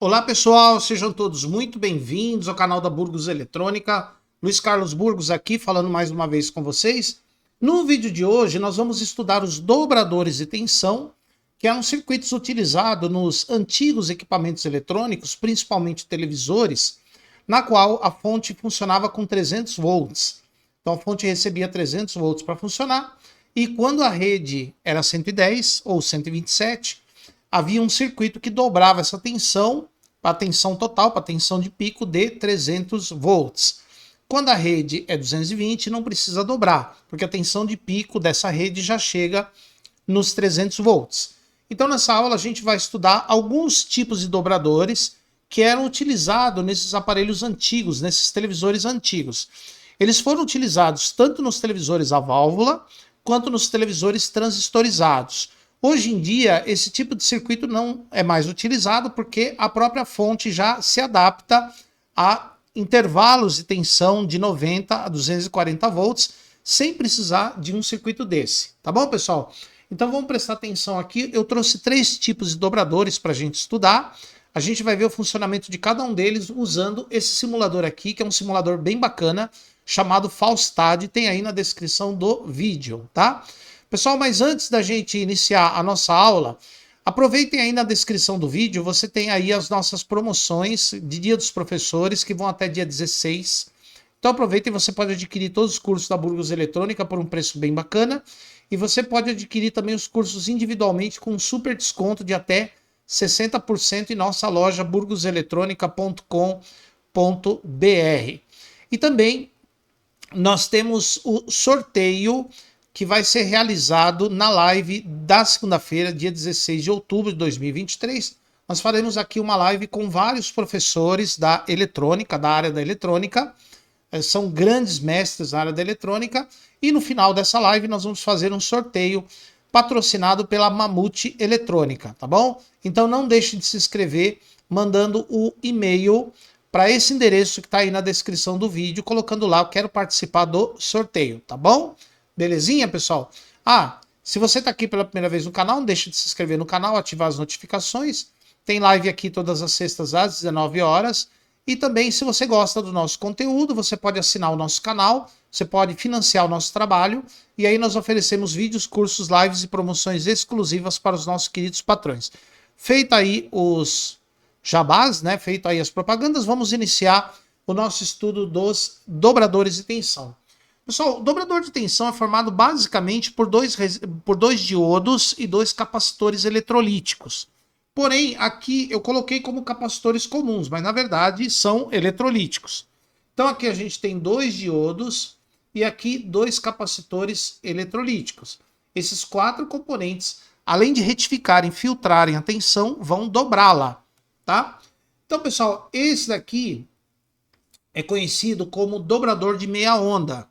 Olá pessoal, sejam todos muito bem-vindos ao canal da Burgos Eletrônica. Luiz Carlos Burgos aqui falando mais uma vez com vocês. No vídeo de hoje nós vamos estudar os dobradores de tensão, que eram circuitos utilizados nos antigos equipamentos eletrônicos, principalmente televisores, na qual a fonte funcionava com 300 volts. Então a fonte recebia 300 volts para funcionar e quando a rede era 110 ou 127, havia um circuito que dobrava essa tensão para a tensão total, para a tensão de pico de 300 volts. Quando a rede é 220, não precisa dobrar, porque a tensão de pico dessa rede já chega nos 300 volts. Então, nessa aula, a gente vai estudar alguns tipos de dobradores que eram utilizados nesses aparelhos antigos, nesses televisores antigos. Eles foram utilizados tanto nos televisores a válvula quanto nos televisores transistorizados. Hoje em dia, esse tipo de circuito não é mais utilizado porque a própria fonte já se adapta a intervalos de tensão de 90 a 240 volts, sem precisar de um circuito desse. Tá bom, pessoal? Então vamos prestar atenção aqui. Eu trouxe 3 tipos de dobradores para a gente estudar. A gente vai ver o funcionamento de cada um deles usando esse simulador aqui, que é um simulador bem bacana, chamado Falstad, tem aí na descrição do vídeo, tá? Pessoal, mas antes da gente iniciar a nossa aula, aproveitem aí na descrição do vídeo, você tem aí as nossas promoções de Dia dos Professores, que vão até dia 16. Então aproveitem, você pode adquirir todos os cursos da Burgos Eletrônica por um preço bem bacana, e você pode adquirir também os cursos individualmente com um super desconto de até 60% em nossa loja burgoseletronica.com.br. E também nós temos o sorteio que vai ser realizado na live da segunda-feira, dia 16 de outubro de 2023. Nós faremos aqui uma live com vários professores da eletrônica, da área da eletrônica. São grandes mestres na área da eletrônica. E no final dessa live nós vamos fazer um sorteio patrocinado pela Mamute Eletrônica, tá bom? Então não deixe de se inscrever mandando o e-mail para esse endereço que está aí na descrição do vídeo, colocando lá, eu quero participar do sorteio, tá bom? Belezinha, pessoal? Se você está aqui pela primeira vez no canal, não deixe de se inscrever no canal, ativar as notificações. Tem live aqui todas as sextas às 19 horas. E também, se você gosta do nosso conteúdo, você pode assinar o nosso canal, você pode financiar o nosso trabalho. E aí nós oferecemos vídeos, cursos, lives e promoções exclusivas para os nossos queridos patrões. Feito aí os jabás, né? Feito aí as propagandas, vamos iniciar o nosso estudo dos dobradores de tensão. Pessoal, o dobrador de tensão é formado basicamente por dois diodos e 2 capacitores eletrolíticos. Porém, aqui eu coloquei como capacitores comuns, mas na verdade são eletrolíticos. Então aqui a gente tem 2 diodos e aqui 2 capacitores eletrolíticos. Esses 4 componentes, além de retificarem, filtrarem a tensão, vão dobrá-la, tá? Então, pessoal, esse daqui é conhecido como dobrador de meia onda.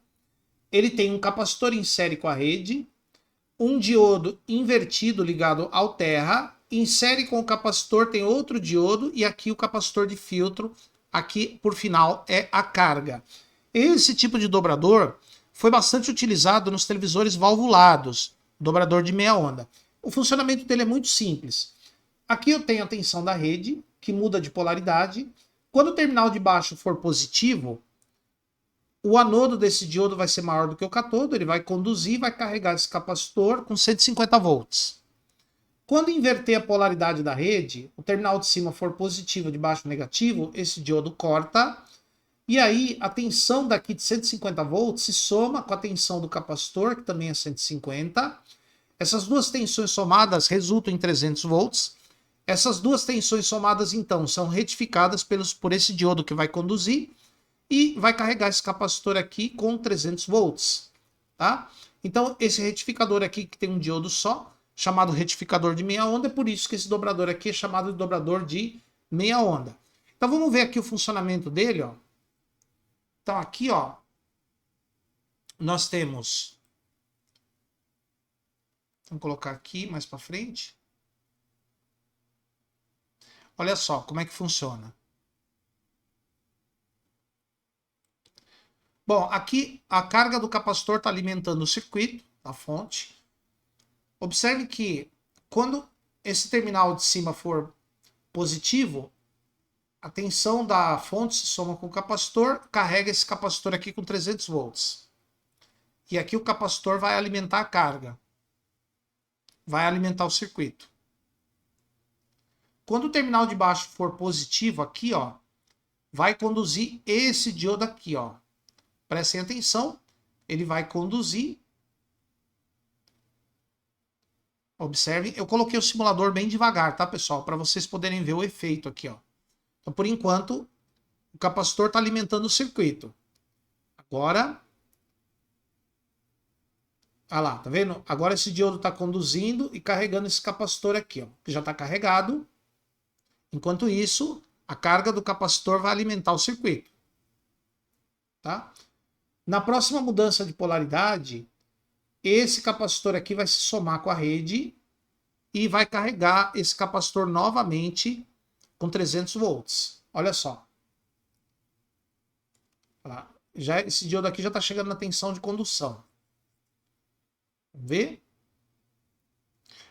Ele tem um capacitor em série com a rede, um diodo invertido ligado ao terra, em série com o capacitor tem outro diodo e aqui o capacitor de filtro, aqui por final é a carga. Esse tipo de dobrador foi bastante utilizado nos televisores valvulados, dobrador de meia onda. O funcionamento dele é muito simples. Aqui eu tenho a tensão da rede, que muda de polaridade. Quando o terminal de baixo for positivo, o anodo desse diodo vai ser maior do que o catodo, ele vai conduzir e vai carregar esse capacitor com 150 volts. Quando inverter a polaridade da rede, o terminal de cima for positivo, de baixo negativo, esse diodo corta, e aí a tensão daqui de 150 volts se soma com a tensão do capacitor, que também é 150. Essas duas tensões somadas resultam em 300 volts. Essas duas tensões somadas, então, são retificadas por esse diodo que vai conduzir, e vai carregar esse capacitor aqui com 300 volts, tá? Então, esse retificador aqui, que tem um diodo só, chamado retificador de meia onda, é por isso que esse dobrador aqui é chamado de dobrador de meia onda. Então, vamos ver aqui o funcionamento dele, ó. Então, aqui, ó, nós temos... Vamos colocar aqui mais para frente. Olha só como é que funciona. Bom, aqui a carga do capacitor está alimentando o circuito, a fonte. Observe que quando esse terminal de cima for positivo, A tensão da fonte se soma com o capacitor, carrega esse capacitor aqui com 300 volts. E aqui o capacitor vai alimentar a carga. Vai alimentar o circuito. Quando o terminal de baixo for positivo aqui, ó, vai conduzir esse diodo aqui, ó. Prestem atenção, ele vai conduzir. Observem, eu coloquei o simulador bem devagar, tá, pessoal? Para vocês poderem ver o efeito aqui, ó. Então, por enquanto, o capacitor está alimentando o circuito. Agora, olha lá, tá vendo? Agora esse diodo está conduzindo e carregando esse capacitor aqui, ó, que já está carregado. Enquanto isso, a carga do capacitor vai alimentar o circuito. Tá? Na próxima mudança de polaridade, esse capacitor aqui vai se somar com a rede e vai carregar esse capacitor novamente com 300 volts. Olha só. Já, esse diodo aqui já está chegando na tensão de condução. Vê?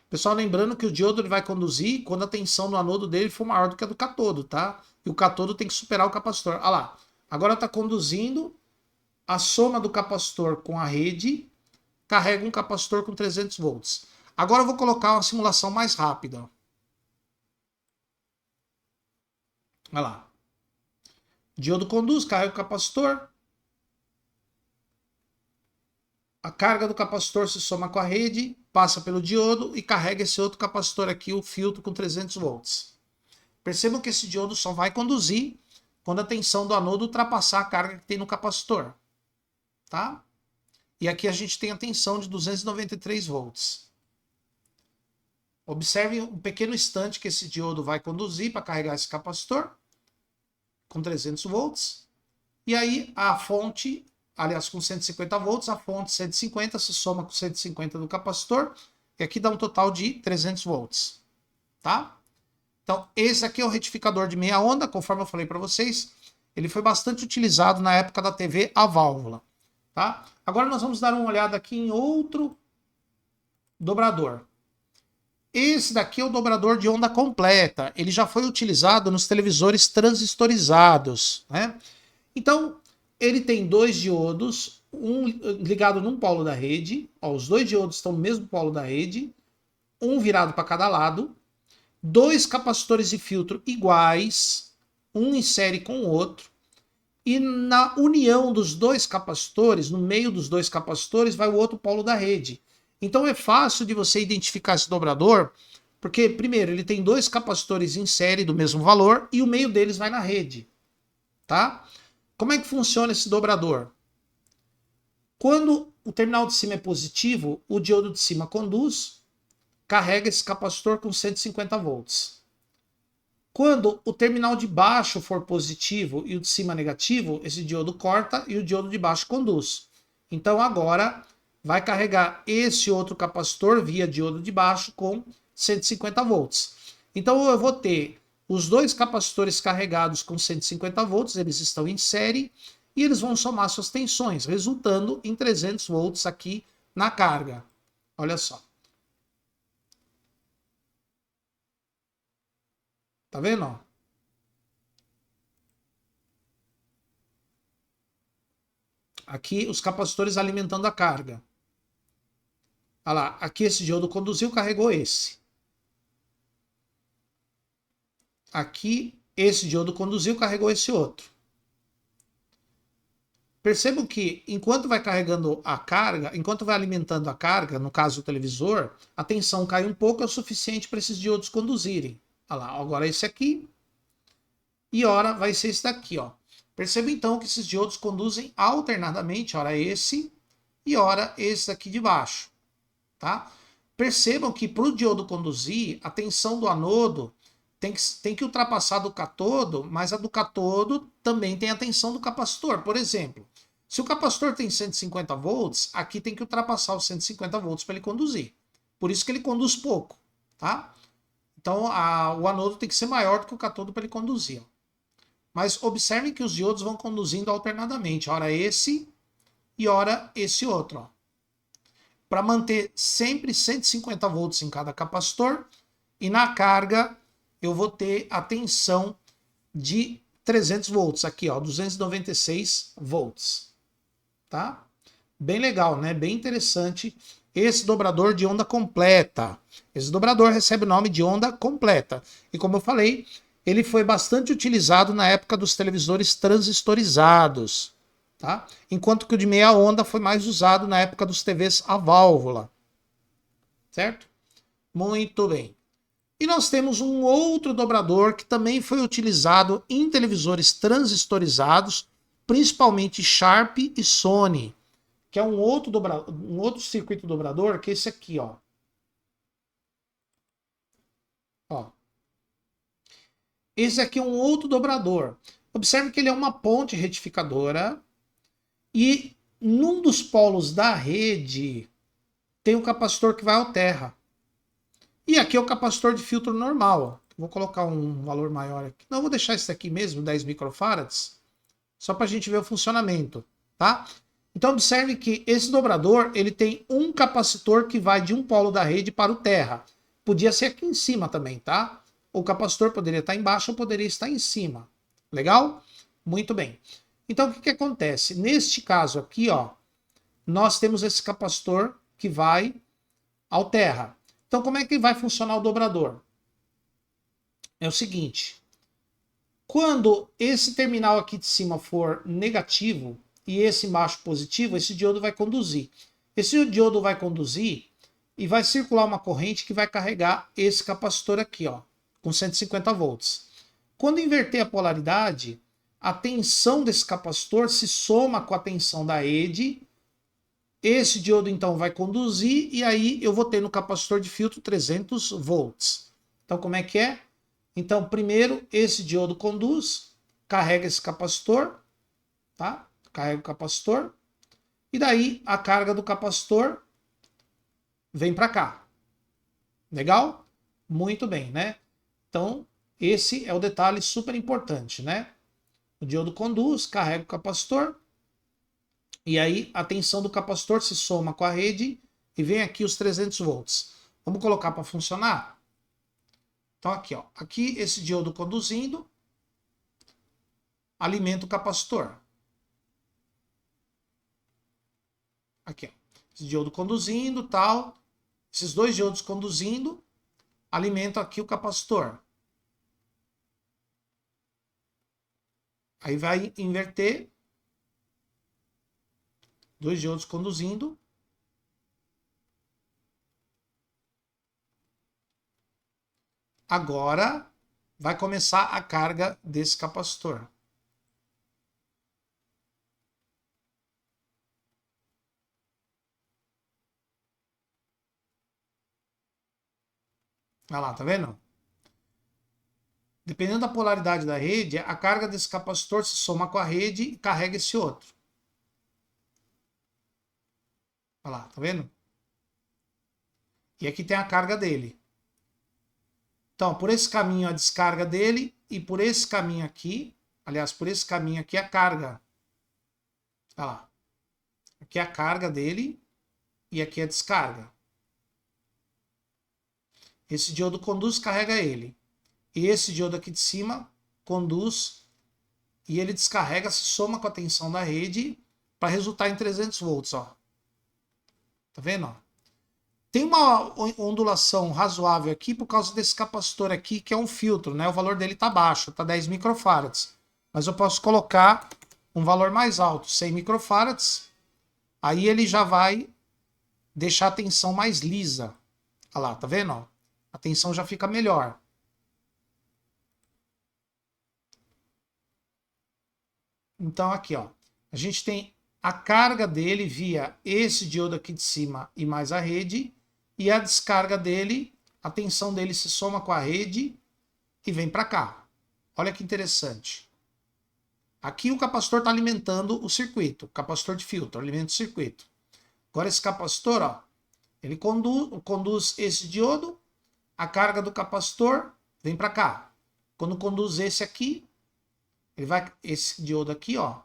Pessoal, lembrando que o diodo ele vai conduzir quando a tensão do anodo dele for maior do que a do catodo, tá? E o catodo tem que superar o capacitor. Olha lá. Agora está conduzindo, a soma do capacitor com a rede carrega um capacitor com 300 volts. Agora eu vou colocar uma simulação mais rápida. Olha lá. O diodo conduz, carrega o capacitor. A carga do capacitor se soma com a rede, passa pelo diodo e carrega esse outro capacitor aqui, o filtro com 300 volts. Percebam que esse diodo só vai conduzir quando a tensão do anodo ultrapassar a carga que tem no capacitor. Tá? E aqui a gente tem a tensão de 293 volts. Observe um pequeno instante que esse diodo vai conduzir para carregar esse capacitor com 300 volts. E aí a fonte, aliás, com 150 volts, a fonte 150 se soma com 150 do capacitor. E aqui dá um total de 300 volts. Tá? Então, esse aqui é o retificador de meia onda, conforme eu falei para vocês. Ele foi bastante utilizado na época da TV a válvula. Tá? Agora nós vamos dar uma olhada aqui em outro dobrador. Esse daqui é o dobrador de onda completa. Ele já foi utilizado nos televisores transistorizados, né? Então, ele tem dois diodos, um ligado num polo da rede. Ó, os dois diodos estão no mesmo polo da rede, um virado para cada lado. Dois capacitores de filtro iguais, um em série com o outro. E na união dos dois capacitores, no meio dos dois capacitores, vai o outro polo da rede. Então é fácil de você identificar esse dobrador, porque, primeiro, ele tem dois capacitores em série do mesmo valor e o meio deles vai na rede. Tá? Como é que funciona esse dobrador? Quando o terminal de cima é positivo, o diodo de cima conduz, carrega esse capacitor com 150 volts. Quando o terminal de baixo for positivo e o de cima negativo, esse diodo corta e o diodo de baixo conduz. Então agora vai carregar esse outro capacitor via diodo de baixo com 150 volts. Então eu vou ter os dois capacitores carregados com 150 volts, eles estão em série e eles vão somar suas tensões, resultando em 300 volts aqui na carga. Olha só. Tá vendo? Aqui os capacitores alimentando a carga. Olha lá, aqui esse diodo conduziu, carregou esse. Aqui esse diodo conduziu, carregou esse outro. Percebam que enquanto vai carregando a carga, enquanto vai alimentando a carga, no caso do televisor, a tensão cai um pouco, é o suficiente para esses diodos conduzirem. Olha lá, agora esse aqui. E ora vai ser esse daqui, ó. Perceba então que esses diodos conduzem alternadamente, ora esse e ora esse aqui de baixo. Tá? Percebam que para o diodo conduzir, a tensão do anodo tem que ultrapassar do catodo, mas a do catodo também tem a tensão do capacitor. Por exemplo, se o capacitor tem 150 volts, aqui tem que ultrapassar os 150 volts para ele conduzir. Por isso que ele conduz pouco. Tá? Então o anodo tem que ser maior do que o catodo para ele conduzir. Mas observem que os diodos vão conduzindo alternadamente. Ora esse e ora esse outro. Para manter sempre 150 volts em cada capacitor. E na carga eu vou ter a tensão de 300 volts. Aqui, ó, 296 volts. Tá? Bem legal, né? Bem interessante esse dobrador de onda completa. Esse dobrador recebe o nome de onda completa. E como eu falei, ele foi bastante utilizado na época dos televisores transistorizados, tá? Enquanto que o de meia onda foi mais usado na época dos TVs a válvula. Certo? Muito bem. E nós temos um outro dobrador que também foi utilizado em televisores transistorizados, principalmente Sharp e Sony, que é um outro circuito dobrador, que é esse aqui, ó. Ó. Esse aqui é um outro dobrador. Observe que ele é uma ponte retificadora e num dos polos da rede tem um capacitor que vai ao terra. E aqui é o capacitor de filtro normal. Ó. Vou colocar um valor maior aqui. Não, vou deixar esse aqui mesmo, 10 microfarads, só para a gente ver o funcionamento, tá? Então observe que esse dobrador ele tem um capacitor que vai de um polo da rede para o terra. Podia ser aqui em cima também, tá? O capacitor poderia estar embaixo ou poderia estar em cima. Legal? Muito bem. Então o que acontece? Neste caso aqui, ó, nós temos esse capacitor que vai ao terra. Então como é que vai funcionar o dobrador? É o seguinte, quando esse terminal aqui de cima for negativo e esse embaixo positivo, esse diodo vai conduzir. Esse diodo vai conduzir e vai circular uma corrente que vai carregar esse capacitor aqui, ó, com 150 volts. Quando inverter a polaridade, a tensão desse capacitor se soma com a tensão da rede. Esse diodo então vai conduzir e aí eu vou ter no capacitor de filtro 300 volts. Então como é que é? Então primeiro esse diodo conduz, carrega esse capacitor, tá? Carrega o capacitor e daí a carga do capacitor vem para cá. Legal? Muito bem, né? Então esse é o detalhe super importante, né? O diodo conduz, carrega o capacitor. E aí a tensão do capacitor se soma com a rede e vem aqui os 300 volts. Vamos colocar para funcionar? Então aqui, ó, aqui esse diodo conduzindo alimenta o capacitor. Aqui, ó, esse diodo conduzindo, tal, esses dois diodos conduzindo alimentam aqui o capacitor. Aí vai inverter, dois diodos conduzindo. Agora vai começar a carga desse capacitor. Olha lá, tá vendo? Dependendo da polaridade da rede, a carga desse capacitor se soma com a rede e carrega esse outro. Olha lá, tá vendo? E aqui tem a carga dele. Então, por esse caminho a descarga dele e por esse caminho aqui, aliás, por esse caminho aqui a carga. Olha lá. Aqui é a carga dele e aqui é a descarga. Esse diodo conduz, carrega ele. E esse diodo aqui de cima conduz e ele descarrega, se soma com a tensão da rede para resultar em 300 volts. Ó. Tá vendo? Ó? Tem uma ondulação razoável aqui por causa desse capacitor aqui, que é um filtro, né? O valor dele está baixo, está 10 microfarads. Mas eu posso colocar um valor mais alto, 100 microfarads. Aí ele já vai deixar a tensão mais lisa. Olha lá, tá vendo? Ó? A tensão já fica melhor. Então aqui, ó, a gente tem a carga dele via esse diodo aqui de cima e mais a rede, e a descarga dele, a tensão dele se soma com a rede e vem para cá. Olha que interessante. Aqui o capacitor está alimentando o circuito, o capacitor de filtro, alimenta o circuito. Agora esse capacitor, ó, ele conduz esse diodo, a carga do capacitor vem para cá. Quando conduz esse aqui, ele vai, esse diodo aqui, ó,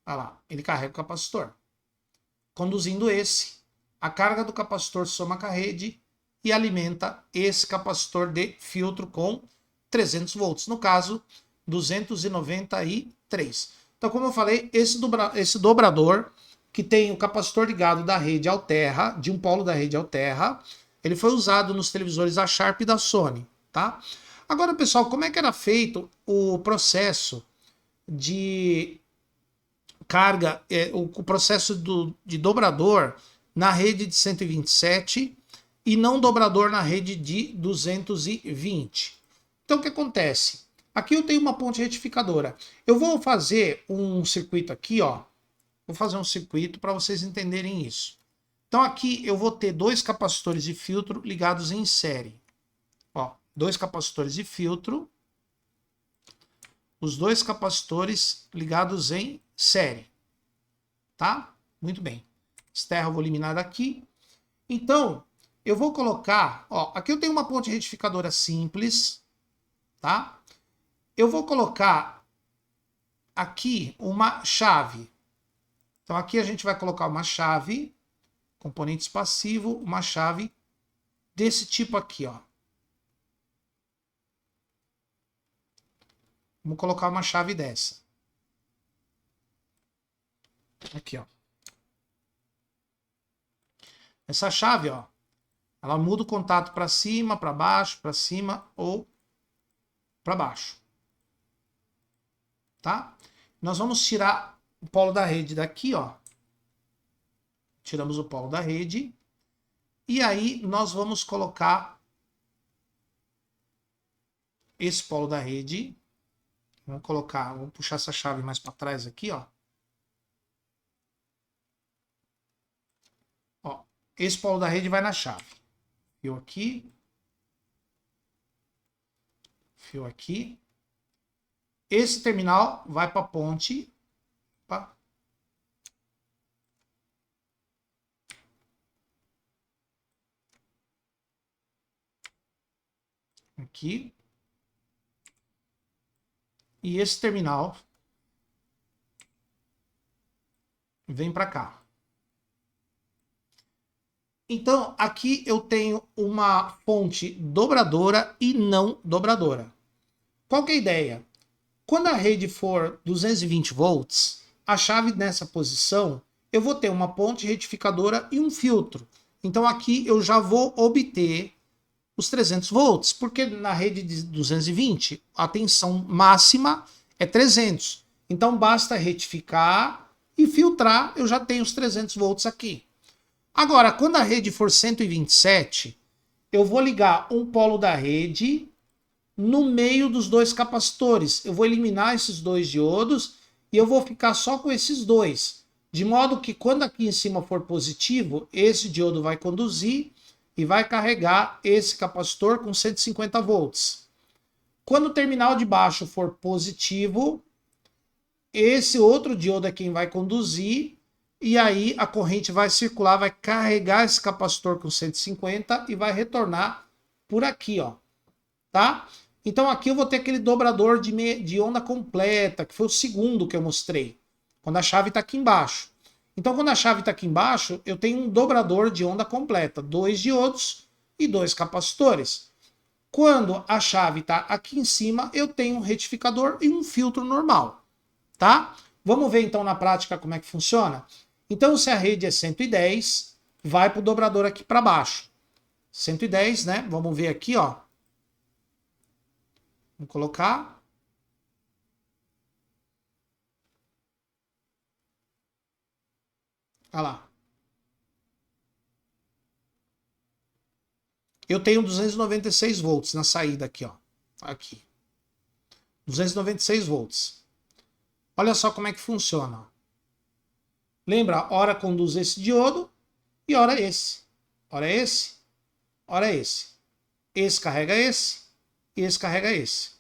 olha lá, ele carrega o capacitor. Conduzindo esse, a carga do capacitor soma com a rede e alimenta esse capacitor de filtro com 300 volts. No caso, 293. Então, como eu falei, esse dobrador, que tem o capacitor ligado da rede Alterra, de um polo da rede Alterra, ele foi usado nos televisores da Sharp e da Sony, tá? Agora, pessoal, como é que era feito o processo de carga, o processo de dobrador na rede de 127 e não dobrador na rede de 220? Então, o que acontece? Aqui eu tenho uma ponte retificadora. Eu vou fazer um circuito aqui, ó. Vou fazer um circuito para vocês entenderem isso. Então aqui eu vou ter dois capacitores de filtro ligados em série. Ó, dois capacitores de filtro. Os dois capacitores ligados em série. Tá? Muito bem. Esse terra eu vou eliminar daqui. Então, eu vou colocar... Ó, aqui eu tenho uma ponte retificadora simples. Tá? Eu vou colocar aqui uma chave. Então aqui a gente vai colocar uma chave, componentes passivo, uma chave desse tipo aqui, ó. Vamos colocar uma chave dessa. Aqui, ó. Essa chave, ó, ela muda o contato para cima, para baixo, para cima ou para baixo. Tá? Nós vamos tirar o polo da rede daqui, ó. Tiramos o polo da rede. E aí nós vamos colocar esse polo da rede. Vamos puxar essa chave mais para trás aqui, ó. Ó, esse polo da rede vai na chave. Fio aqui. Fio aqui. Esse terminal vai para a ponte. Opa. Aqui. E esse terminal vem para cá. Então, aqui eu tenho uma ponte dobradora e não dobradora. Qual que é a ideia? Quando a rede for 220 volts, a chave nessa posição, eu vou ter uma ponte retificadora e um filtro. Então aqui eu já vou obter os 300 volts, porque na rede de 220 a tensão máxima é 300. Então basta retificar e filtrar, eu já tenho os 300 volts aqui. Agora, quando a rede for 127, eu vou ligar um polo da rede no meio dos dois capacitores. Eu vou eliminar esses dois diodos e eu vou ficar só com esses dois. De modo que quando aqui em cima for positivo, esse diodo vai conduzir e vai carregar esse capacitor com 150 volts. Quando o terminal de baixo for positivo, esse outro diodo é quem vai conduzir e aí a corrente vai circular, vai carregar esse capacitor com 150 e vai retornar por aqui, ó. Tá? Então aqui eu vou ter aquele dobrador de onda completa, que foi o segundo que eu mostrei, quando a chave está aqui embaixo. Então quando a chave está aqui embaixo, eu tenho um dobrador de onda completa, 2 diodos e 2 capacitores. Quando a chave está aqui em cima, eu tenho um retificador e um filtro normal. Tá? Vamos ver então na prática como é que funciona? Então se a rede é 110, vai para o dobrador aqui para baixo. 110, né? Vamos ver aqui, ó. Vamos colocar. Olha lá. Eu tenho 296 volts na saída aqui, ó. Aqui. 296 volts. Olha só como é que funciona. Lembra? Hora conduz esse diodo e hora esse. Hora esse. Hora esse. Esse carrega esse. E esse carrega esse.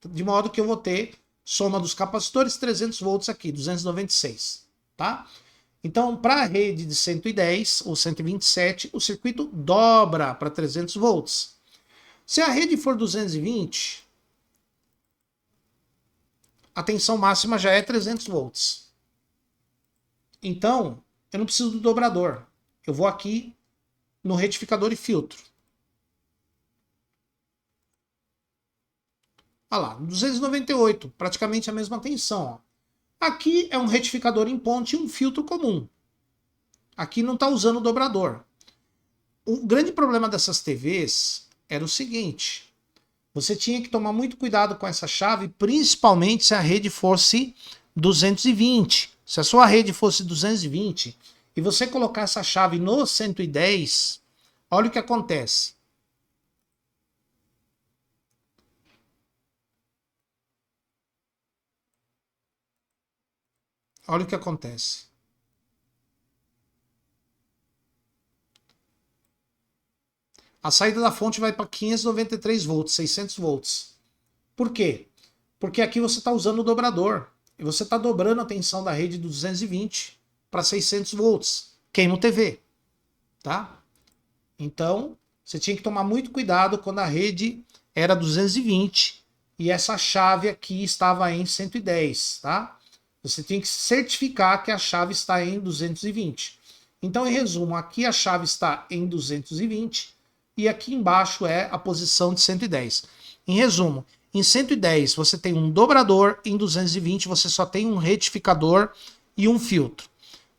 De modo que eu vou ter soma dos capacitores 300 volts aqui, 296. Tá? Então, para a rede de 110 ou 127, o circuito dobra para 300 volts. Se a rede for 220, a tensão máxima já é 300 volts. Então, eu não preciso do dobrador. Eu vou aqui no retificador e filtro. Olha lá, 298, praticamente a mesma tensão. Ó. Aqui é um retificador em ponte e um filtro comum. Aqui não está usando o dobrador. O grande problema dessas TVs era o seguinte: você tinha que tomar muito cuidado com essa chave, principalmente se a rede fosse 220. Se a sua rede fosse 220 e você colocar essa chave no 110, olha o que acontece. Olha o que acontece. A saída da fonte vai para 593 volts, 600 volts. Por quê? Porque aqui você está usando o dobrador. E você está dobrando a tensão da rede do 220 para 600 volts. Queima o TV. Tá? Então, você tinha que tomar muito cuidado quando a rede era 220 e essa chave aqui estava em 110. Tá? Você tem que certificar que a chave está em 220. Então, em resumo, aqui a chave está em 220 e aqui embaixo é a posição de 110. Em resumo, em 110 você tem um dobrador, em 220 você só tem um retificador e um filtro.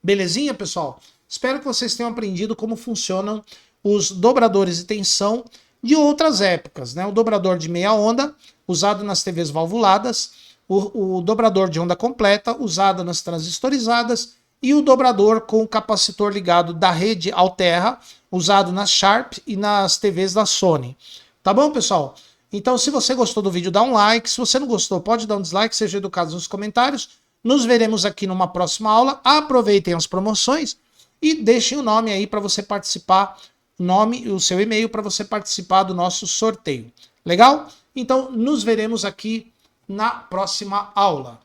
Belezinha, pessoal? Espero que vocês tenham aprendido como funcionam os dobradores de tensão de outras épocas, né? O dobrador de meia onda, usado nas TVs valvuladas, o dobrador de onda completa, usado nas transistorizadas, e o dobrador com o capacitor ligado da rede Alterra, usado nas Sharp e nas TVs da Sony. Tá bom, pessoal? Então, se você gostou do vídeo, dá um like. Se você não gostou, pode dar um dislike, seja educado nos comentários. Nos veremos aqui numa próxima aula. Aproveitem as promoções e deixem o nome aí para você participar, nome e o seu e-mail para você participar do nosso sorteio. Legal? Então, nos veremos aqui na próxima aula.